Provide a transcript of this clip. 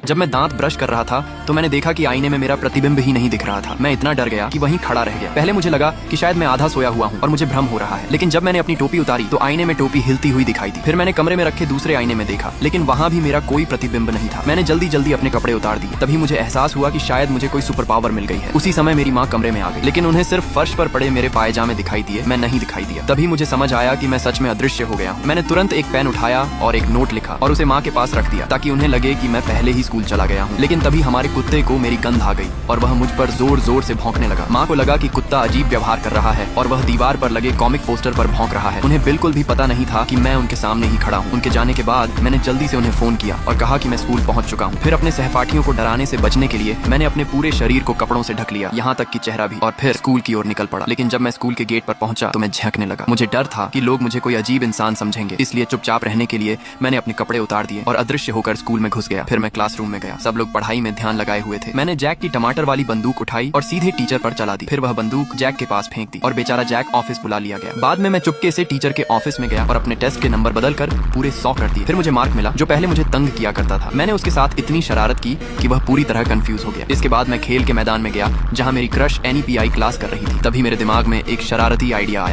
जब मैं दांत ब्रश कर रहा था तो मैंने देखा कि आईने में मेरा प्रतिबिंब ही नहीं दिख रहा था। मैं इतना डर गया कि वहीं खड़ा रह गया। पहले मुझे लगा कि शायद मैं आधा सोया हुआ हूँ और मुझे भ्रम हो रहा है, लेकिन जब मैंने अपनी टोपी उतारी तो आईने में टोपी हिलती हुई दिखाई दी। फिर मैंने कमरे में रखे दूसरे आईने में देखा, लेकिन वहाँ भी मेरा कोई प्रतिबिंब नहीं था। मैंने जल्दी जल्दी अपने कपड़े उतार दिए। तभी मुझे एहसास हुआ कि शायद मुझे कोई सुपर पावर मिल गई है। उसी समय मेरी माँ कमरे में आ गई, लेकिन उन्हें सिर्फ फर्श पर पड़े मेरे पायजामे दिखाई दिए, मैं नहीं दिखाई दिया। तभी मुझे समझ आया कि मैं सच में अदृश्य हो गया हूँ। मैंने तुरंत एक पेन उठाया और एक नोट लिखा और उसे माँ के पास रख दिया ताकि उन्हें लगे कि मैं पहले ही स्कूल चला गया हूँ। लेकिन तभी हमारे कुत्ते को मेरी गंध आ गई और वह मुझ पर जोर जोर से भौंकने लगा। माँ को लगा कि कुत्ता अजीब व्यवहार कर रहा है और वह दीवार पर लगे कॉमिक पोस्टर पर भौंक रहा है। उन्हें बिल्कुल भी पता नहीं था कि मैं उनके सामने ही खड़ा हूँ। उनके जाने के बाद मैंने जल्दी से उन्हें फोन किया और कहा कि मैं स्कूल पहुंच चुका हूँ। फिर अपने सहपाठियों को डराने से बचने के लिए मैंने अपने पूरे शरीर को कपड़ों से ढक लिया, यहाँ तक कि चेहरा भी, और फिर स्कूल की ओर निकल पड़ा। लेकिन जब मैं स्कूल के गेट पर पहुंचा तो मैं झंकने लगा। मुझे डर था कि लोग मुझे कोई अजीब इंसान समझेंगे, इसलिए चुपचाप रहने के लिए मैंने अपने कपड़े उतार दिए और अदृश्य होकर स्कूल में घुस गया। फिर मैं क्लासरूम में गया। सब लोग पढ़ाई में ध्यान लगाए हुए थे। मैंने जैक की टमाटर वाली बंदूक उठाई और सीधे टीचर पर चला दी। फिर वह बंदूक जैक के पास फेंक दी और बेचारा जैक ऑफिस बुला लिया गया। बाद में मैं चुपके से टीचर के ऑफिस में गया और अपने टेस्ट के नंबर बदलकर पूरे 100 कर दिए। फिर मुझे मार्क मिला जो पहले मुझे तंग किया करता था। मैंने उसके साथ इतनी शरारत की कि वह पूरी तरह कंफ्यूज हो गया। इसके बाद मैं खेल के मैदान में गया जहाँ मेरी क्रश NEPI क्लास कर रही थी। तभी मेरे दिमाग में एक शरारती आइडिया आया।